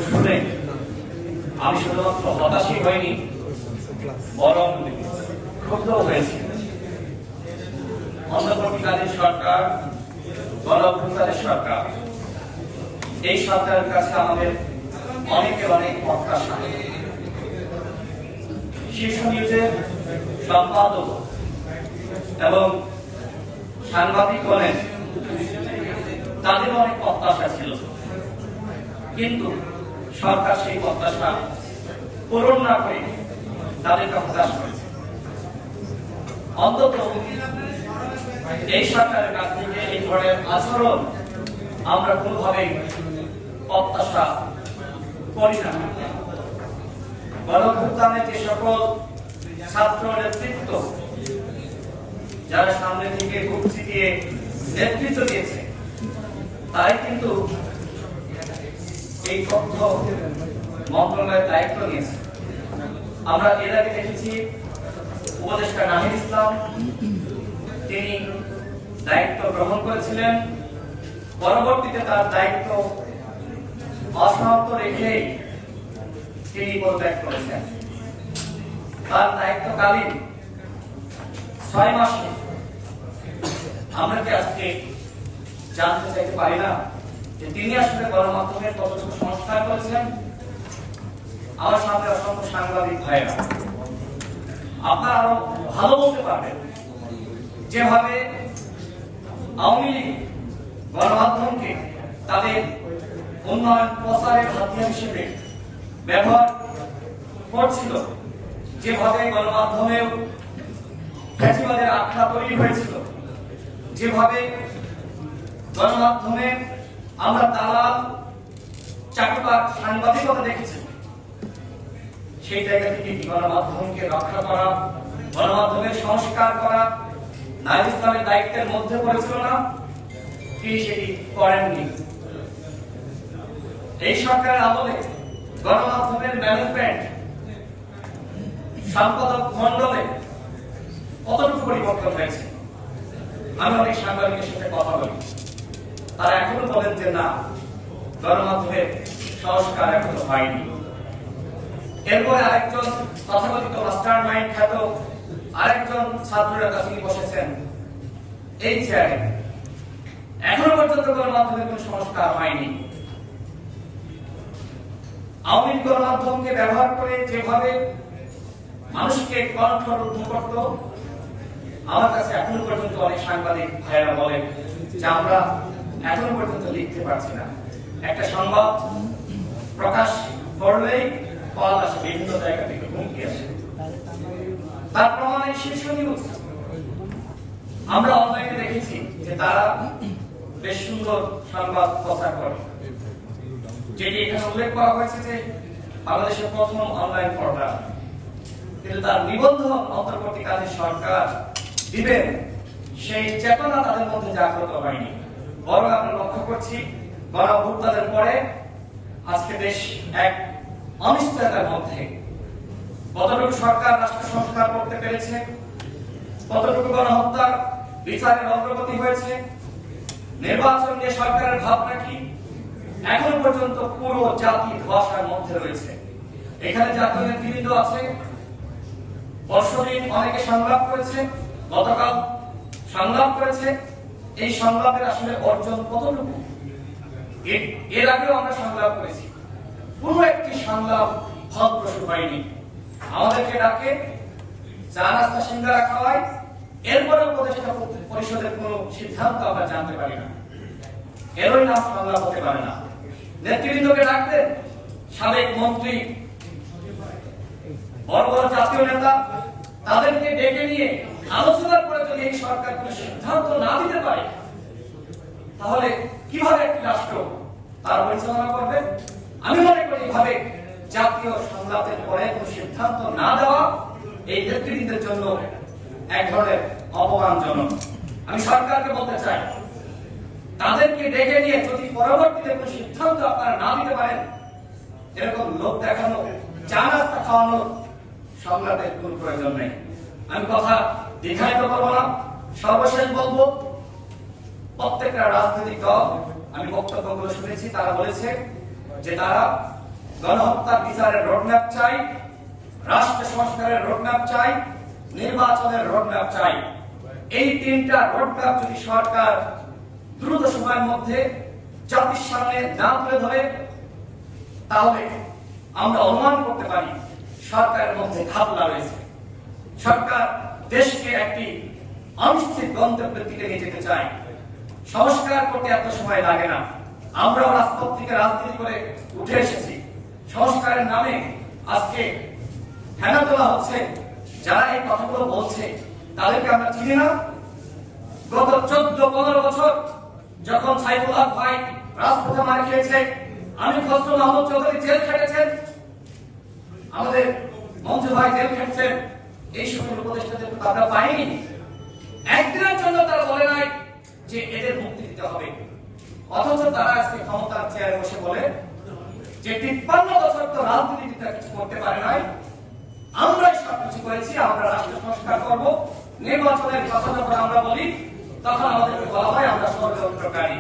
শুনে আমি শুধুমাত্র হতাশই হইনি, বরং ক্ষুব্ধ হয়েছি। অন্তর্বর্তীকালীন সরকার, গণঅভ্যুত্থানের সরকার, এই সরকারের কাছে আমাদের অনেকের অনেক প্রত্যাশা। শীর্ষ নিউজের সম্পাদক এবং সাংবাদিকগণের তাদের অনেক প্রত্যাশা ছিল, কিন্তু সরকার সেই প্রত্যাশা পূরণ না করে তাদেরকে হতাশ করেছে। অন্তত এই সরকারের কাছ থেকে এই ধরনের আচরণ আমরা কোনোভাবেই প্রত্যাশা করি না। গণঅভ্যুত্থানে যে সকল ছাত্র নেতৃত্ব যারা সামনে থেকে বুক চিতিয়ে নেতৃত্ব দিয়েছে, তাই কিন্তু এই তথ্য মন্ত্রণালয়ের দায়িত্ব নিয়েছে। আমরা এর আগে দেখেছি উপদেষ্টা নাহিদ ইসলাম, তিনি দায়িত্ব গ্রহণ করেছিলেন, পরবর্তীতে তার দায়িত্ব অসমাপ্ত রেখেই তিনি পদত্যাগ করেছেন। তার দায়িত্বকালীন 6 মাসে আমরা কি আজকে জানতে চাইতে পারি না যে তিনি আসলে গণমাধ্যমের কতটুকু সংস্কার করেছেন? আমার সামনে অসংখ্য সাংবাদিক ভাইরা, আপনারা আরো ভালো বলতে পারবেন। যেভাবে আওয়ামী লীগ গণমাধ্যমকে তাদের উন্নয়ন প্রচারের হাতিয়ার হিসেবে ব্যবহার করছিল, যেভাবে গণমাধ্যমেও ফ্যাসিবাদের আখ্যা তৈরি হয়েছিল, যেভাবে গণমাধ্যমে আমরা দালাল চাটুকার সাংবাদিকতা দেখেছি, সেই জায়গা থেকে কি গণমাধ্যমকে রক্ষা করা, গণমাধ্যমের সংস্কার করা নাহিদ ইসলামের দায়িত্বের মধ্যে পড়েছিল না? তিনি সেটি করেননি। এই সরকারের আমলে গণমাধ্যমের ম্যানেজমেন্ট সম্পাদক মন্ডলে কতটুকু পরিবর্তন হয়েছে? আমি অনেক সাংবাদিকের সাথে কথা বলি, তারা এখনো বলেন যে না, গণমাধ্যমের সংস্কার এখনো হয়নি। এরপরে আরেকজন তথাকথিত মাস্টার মাইন্ড খ্যাত আরেকজন ছাত্ররা কাছে বসেছেন এই চেয়ারে, এখনো পর্যন্ত গণমাধ্যমের কোন সংস্কার হয়নি। আওয়ামী লীগ গণমাধ্যমকে ব্যবহার করে যেভাবে মানুষকে কণ্ঠরুদ্ধ করত, আমার কাছে এখনো পর্যন্ত অনেক সাংবাদিক ভাইয়েরা বলেন যে আমরা এখনো পর্যন্ত লিখতে পারছি না। একটা সংবাদ প্রকাশ করলেই কল আসে, বিভিন্ন জায়গা থেকে হুমকি আসে। তার প্রমাণে শীর্ষ নিউজ আমরা অনলাইনে দেখেছি যে তারা বেশ সুন্দর সংবাদ প্রচার করে, যেটি এখানে উল্লেখ করা হয়েছে যে বাংলাদেশের প্রথম অনলাইন পোর্টাল, কিন্তু তার নিবন্ধন অন্তর্বর্তীকালীন সরকার দিবেন সেই চেতনা তাদের মধ্যে জাগ্রত হয়নি। বরং আমরা লক্ষ্য করছি গণঅভ্যুত্থানের পরে আজকে দেশ এক অনিশ্চয়তার মধ্যে। কতটুকু সরকার রাষ্ট্র সংস্কার করতে পেরেছে, কতটুকু গণহত্যার বিচারের অগ্রগতি হয়েছে, নির্বাচন নিয়ে সরকারের ভাবনা কি, এখনো পর্যন্ত পুরো জাতি ধোঁয়াশার মধ্যে রয়েছে। এখানে জাতীয় নেতৃবৃন্দ আছে, বর্ষদিন অনেকে সংলাপ করেছে, গতকাল সংলাপ করেছে। এই সংলাপের আসলে অর্জন কতটুকু? এর আগেও আমরা সংলাপ করেছি, কোন একটি সংলাপ ফলপ্রসূ হয়নি। আমাদেরকে ডাকে, চা নাস্তা সিঙ্গারা খাওয়ায়, এরপরে উপদেষ্টা পরিষদের কোন সিদ্ধান্ত আমরা জানতে পারি না। এরই নাম সংলাপ হতে পারে না। নেতৃবৃন্দকে ডাকতেন, সাবেক মন্ত্রী, বড় বড় জাতীয় নেতা, তাদেরকে ডেকে নিয়ে আলোচনার পরে যদি এই সরকার কোনো সিদ্ধান্ত না দিতে পারে, তাহলে কিভাবে একটি রাষ্ট্র তার পরিচালনা করবে? আমি মনে করি এইভাবে জাতীয় সংলাপের পরে কোনো সিদ্ধান্ত না দেওয়া এই নেতৃবৃন্দের জন্য এক ধরনের অপমানজনক। আমি সরকারকে বলতে চাই, তাদেরকে ডেকে নিয়ে যদি পরবর্তীতে কোনো সিদ্ধান্ত আপনারা না দিতে পারেন, এরকম লোক দেখানো, চা নাস্তা খাওয়ানোর সংলাপের কোন প্রয়োজন নেই। আমি কথা দীর্ঘায়িত করবো না, সর্বশেষ বলবো, প্রত্যেকটা রাজনৈতিক দল, আমি বক্তব্যগুলো শুনেছি, তারা বলেছে যে তারা গণহত্যার বিচারের রোডম্যাপ চাই, রাষ্ট্র সংস্কারের রোডম্যাপ চাই, নির্বাচনের রোডম্যাপ চাই। এই তিনটা রোডম্যাপ যদি সরকার দ্রুত সময়ের মধ্যে জাতির সামনে না তুলে ধরে, তাহলে আমরা অনুমান করতে পারি সরকারের মধ্যে ঘাপলা রয়েছে। সরকার দেশকে একটি অনিশ্চিত গন্তব্যের দিকে নিয়ে যেতে চায়। সংস্কার করতে এত সময় লাগে না। আমরাও রাজপথ থেকে রাজনীতি করে উঠে এসেছি। সংস্কারের নামে আজকে হেনা তোলা হচ্ছে। যারা এই কথাগুলো বলছে তাদেরকে আমরা চিনি না। গত 14-15 বছর যখন সাইফুল্লাহ ভাই রাজপথে মার খেয়েছে, আমি খসরু মাহমুদ চৌধুরী জেল খেটেছেন, আমাদের মঞ্জু ভাই জেল খেটেছেন, এই সকল উপদেষ্টাদের আমরা পাইনি। একদিনের জন্য তারা বলে নাই যে এদের মুক্তি দিতে হবে, অথচ তারা আজকে ক্ষমতার চেয়ারে বসে বলে যে 53 বছর তো রাজনীতিবিদরা কিছু করতে পারে নাই, আমরাই সবকিছু করেছি, আমরা রাষ্ট্র সংস্কার করবো। নির্বাচনের কথা যখন আমরা বলি তখন আমাদেরকে বলা হয় আমরা ষড়যন্ত্রকারী।